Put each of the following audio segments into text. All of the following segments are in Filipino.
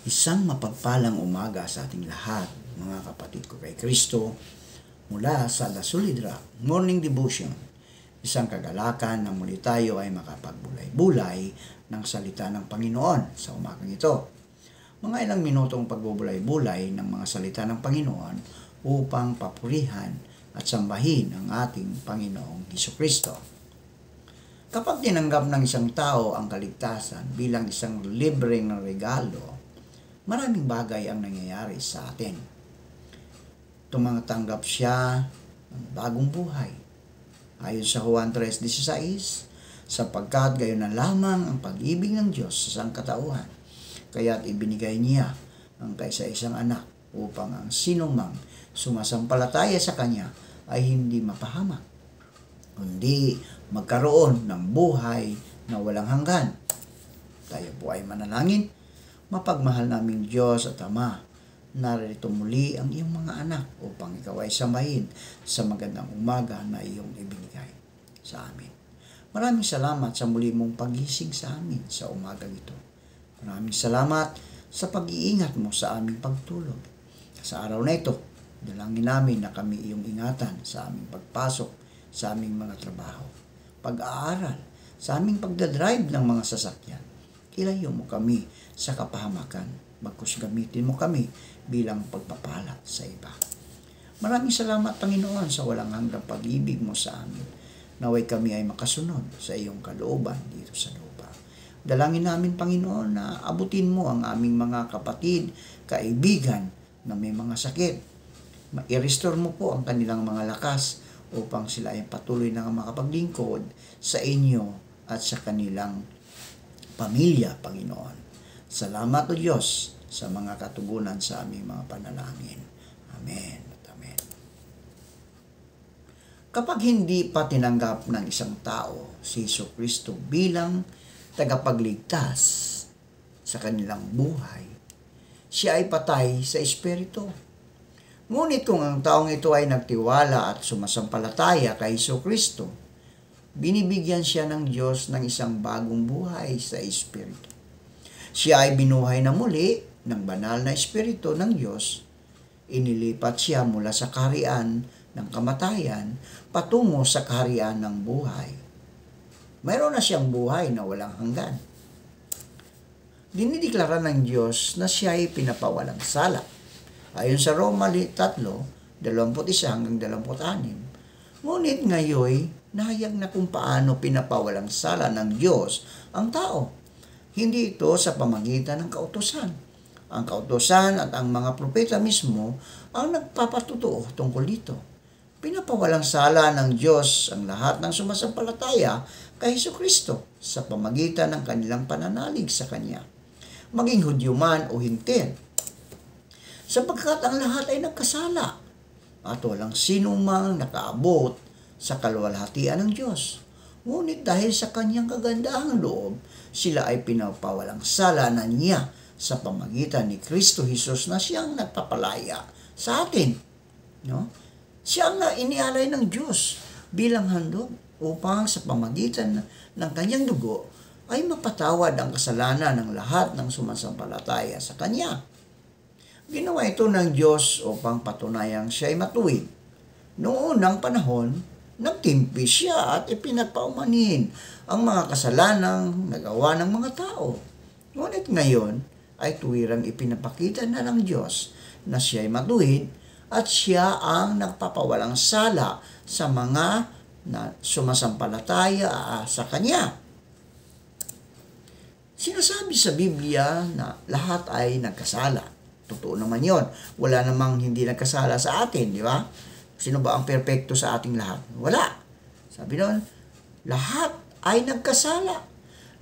Isang mapagpalang umaga sa ating lahat, mga kapatid ko kay Kristo, mula sa The Solid Rock Morning Devotion. Isang kagalakan na muli tayo ay makapagbulay-bulay ng salita ng Panginoon sa umagang ito. Mga ilang minutong pagbubulay-bulay ng mga salita ng Panginoon upang papurihan at sambahin ang ating Panginoong Hesukristo. Kapag tinanggap ng isang tao ang kaligtasan bilang isang libreng regalo, maraming bagay ang nangyayari sa atin. Tumanggap siya ng bagong buhay. Ayon sa Juan 3:16, sapagkat gayon na lamang ang pag-ibig ng Diyos sa sangkatauhan, kaya't ibinigay niya ang kaisa-isang anak upang ang sinumang sumasampalataya sa Kanya ay hindi mapahamak, kundi magkaroon ng buhay na walang hanggan. Tayo po ay manalangin. Mapagmahal naming Diyos at Ama, narito muli ang iyong mga anak upang ikaw ay sambahin sa magandang umaga na iyong ibinigay sa amin. Maraming salamat sa muli mong pagising sa amin sa umagang ito. Maraming salamat sa pag-iingat mo sa aming pagtulog. Sa araw na ito, dalangin namin na kami iyong ingatan sa aming pagpasok sa aming mga trabaho, pag-aaral, sa aming pagdadrive ng mga sasakyan. Ilayo mo kami sa kapahamakan, bagkus gamitin mo kami bilang pagpapala sa iba. Maraming salamat, Panginoon, sa walang hanggang pag-ibig mo sa amin. Naway kami ay makasunod sa iyong kalooban dito sa lupa. Dalangin namin, Panginoon, na abutin mo ang aming mga kapatid, kaibigan na may mga sakit. I-restore mo po ang kanilang mga lakas upang sila ay patuloy na makapaglingkod sa inyo at sa kanilang pamilya, Panginoon. Salamat, O Diyos, sa mga katugunan sa aming mga panalangin. Amen at amen. Kapag hindi pa tinanggap ng isang tao si Hesukristo bilang tagapagligtas sa kanilang buhay, siya ay patay sa espiritu. Ngunit kung ang taong ito ay nagtiwala at sumasampalataya kay Hesukristo, binibigyan siya ng Diyos ng isang bagong buhay sa Espiritu. Siya ay binuhay na muli ng banal na Espiritu ng Diyos. Inilipat siya mula sa kaharian ng kamatayan patungo sa kaharian ng buhay. Mayroon na siyang buhay na walang hanggan. Dinideklara ng Diyos na siya ay pinapawalang sala. Ayon sa Roma 3:21-26. Ngunit ngayon, nahayag na kung paano pinapawalang sala ng Diyos ang tao. Hindi ito sa pamagitan ng kautusan. Ang kautusan at ang mga propeta mismo ang nagpapatutuo tungkol dito. Pinapawalang sala ng Diyos ang lahat ng sumasampalataya kay Hesukristo sa pamagitan ng kanilang pananalig sa Kanya, maging Hudyo man o Hintil. Sapagkat ang lahat ay nagkasala at walang sino mang nakaabot sa kaluwalhatian ng Diyos. Ngunit dahil sa kanyang kagandahang loob, sila ay pinapawalang sala na niya sa pamagitan ni Kristo Jesus na siyang nagpapalaya sa atin. No? Siya ang inialay ng Diyos bilang handog upang sa pamagitan ng kanyang dugo ay mapatawad ang kasalanan ng lahat ng sumasampalataya sa Kanya. Ginawa ito ng Diyos upang patunayang siya ay matuwid. Noong unang panahon, nagtimpi siya at ipinagpaumanhin ang mga kasalanang nagawa ng mga tao. Ngunit ngayon ay tuwirang ipinapakita na ng Diyos na siya ay matuwid at siya ang nagpapawalang sala sa mga na sumasampalataya sa Kanya. Sinasabi sa Biblia na lahat ay nagkasala. Totoo naman yon. Wala namang hindi nagkasala sa atin, di ba? Sino ba ang perpekto sa ating lahat? Wala. Sabi noon, lahat ay nagkasala.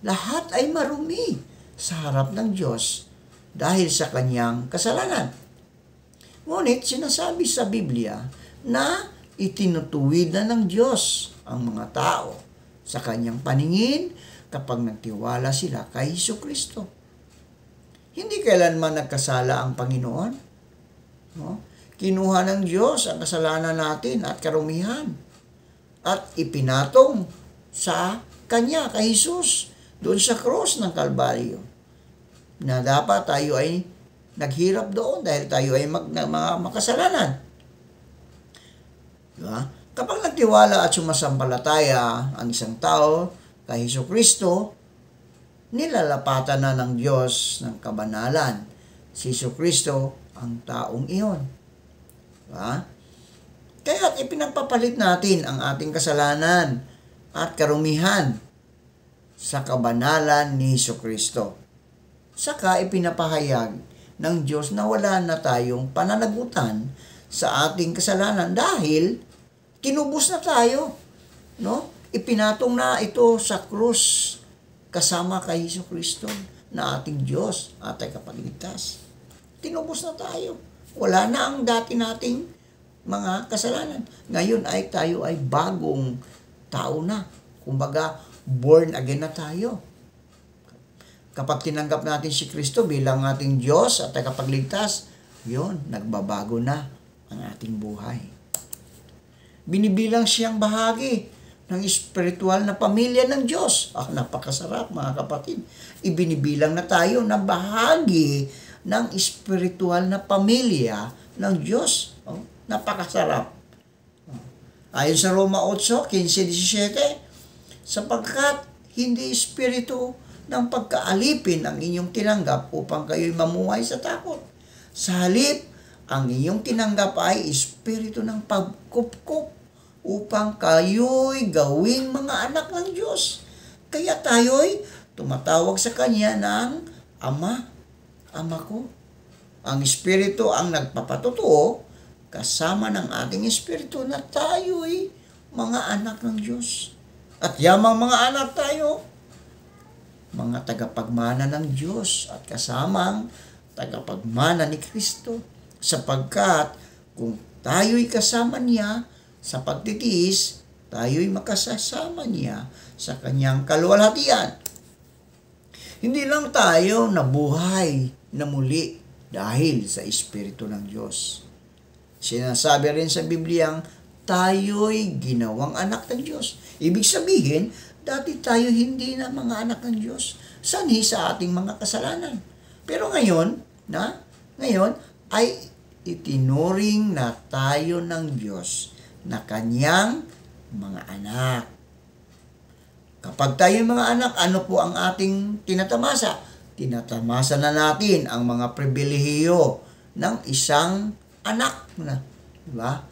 Lahat ay marumi sa harap ng Diyos dahil sa kanyang kasalanan. Ngunit sinasabi sa Biblia na itinutuwid na ng Diyos ang mga tao sa kanyang paningin kapag nagtiwala sila kay Hesukristo. Hindi kailanman nagkasala ang Panginoon. No? Kinuha ng Diyos ang kasalanan natin at karumihan at ipinatong sa Kanya, kay Jesus, doon sa cross ng Kalbaryo. na dapat tayo ay naghirap doon dahil tayo ay mga makasalanan. Diba? Kapag nagtiwala at sumasampalataya ang isang tao kay Hesukristo, nilalapatan na ng Diyos ng kabanalan. Si Hesukristo ang taong iyon. Diba? Kaya ipinagpapalit natin ang ating kasalanan at karumihan sa kabanalan ni Hesukristo. Saka ipinapahayag ng Diyos na wala na tayong pananagutan sa ating kasalanan dahil kinubos na tayo. No? Ipinatong na ito sa krus kasama kay Hesukristo na ating Diyos at ay kapagligtas. Tinubos na tayo. Wala na ang dati nating mga kasalanan. Ngayon ay tayo ay bagong tao na. Kumbaga, born again na tayo. Kapag tinanggap natin si Kristo bilang ating Diyos at tagapagligtas, yun, nagbabago na ang ating buhay. Binibilang siyang bahagi ng espiritual na pamilya ng Diyos. Napakasarap mga kapatid. Ibinibilang na tayo na bahagi ng espiritual na pamilya ng Diyos. Napakasarap. Ayon sa Roma 8:15-17, sapagkat hindi espiritu ng pagkaalipin ang inyong tinanggap upang kayo'y mamuhay sa takot. Sa halip, ang inyong tinanggap ay espiritu ng pagkupkup upang kayo'y gawing mga anak ng Diyos. Kaya tayo'y tumatawag sa Kanya ng Ama, Ama ko. Ang espiritu ang nagpapatotoo kasama ng ating espiritu na tayo'y mga anak ng Diyos. At yamang mga anak tayo, mga tagapagmana ng Diyos at kasamang tagapagmana ni Kristo, sapagkat kung tayo'y kasama niya sa pagtitiis, tayo'y makasasama niya sa kanyang kaluwalhatian. Hindi lang tayo nabuhay na muli dahil sa Espiritu ng Diyos. Sinasabi rin sa Bibliang tayo'y ginawang anak ng Diyos. Ibig sabihin, dati tayo hindi na mga anak ng Diyos. Sanhi sa ating mga kasalanan. Pero ngayon ay itinuring na tayo ng Diyos na kanyang mga anak. Kapag tayo mga anak, ano po ang ating tinatamasa? Tinatamasa na natin ang mga pribilehiyo ng isang anak na, di ba?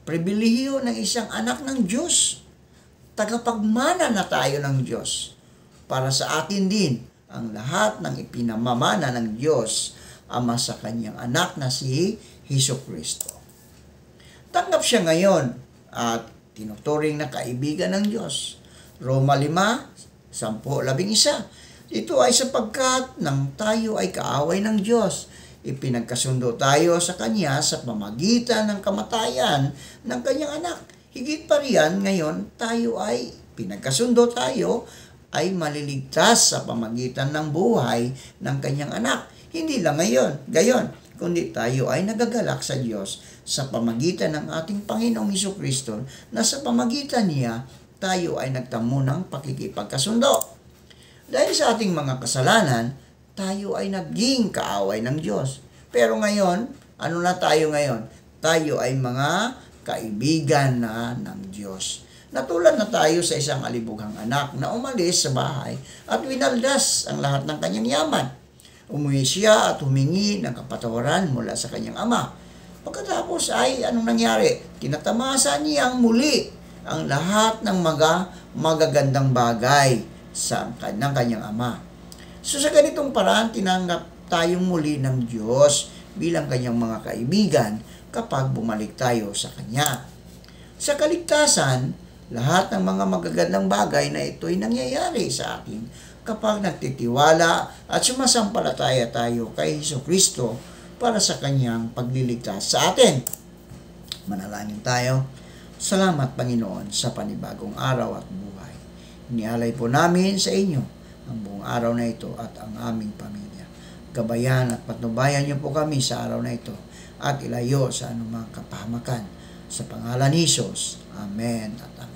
Pribilehiyo ng isang anak ng Diyos. Tagapagmana na tayo ng Diyos. Para sa atin din ang lahat ng ipinamamana ng Diyos Ama sa kanyang anak na si Hesukristo. Tanggap siya ngayon at tinuturing na kaibigan ng Diyos. Roma 5:10-11. Ito ay sapagkat nang tayo ay kaaway ng Diyos, ipinagkasundo tayo sa Kanya sa pamagitan ng kamatayan ng Kanyang anak. Higit pa riyan, ngayon tayo ay pinagkasundo tayo ay maliligtas sa pamagitan ng buhay ng Kanyang anak. Hindi lang gayon, kundi tayo ay nagagalak sa Diyos sa pamagitan ng ating Panginoong Hesukristo na sa pamagitan niya tayo ay nagtamo ng pakikipagkasundo. Dahil sa ating mga kasalanan, tayo ay naging kaaway ng Diyos. Pero ngayon, ano na tayo ngayon? Tayo ay mga kaibigan na ng Diyos. Natulad na tayo sa isang alibughang anak na umalis sa bahay at winaldas ang lahat ng kanyang yaman. Umuwi siya at humingi ng kapatawaran mula sa kanyang ama. Pagkatapos ay anong nangyari? Tinatamasa niyang muli ang lahat ng magagandang bagay ng kanyang ama. So sa ganitong paraan, tinanggap tayong muli ng Diyos bilang kanyang mga kaibigan kapag bumalik tayo sa Kanya. Sa kaligtasan, lahat ng mga magagandang bagay na ito ay nangyayari sa atin kapag nagtitiwala at sumasampalataya tayo kay Hesukristo para sa Kanyang pagliligtas sa atin. Manalangin tayo. Salamat, Panginoon, sa panibagong araw at buhay. Inialay po namin sa inyo ang buong araw na ito at ang aming pamilya. Gabayan at patnubayan niyo po kami sa araw na ito at ilayo sa anumang kapahamakan. Sa pangalan ni Jesus. Amen at amen.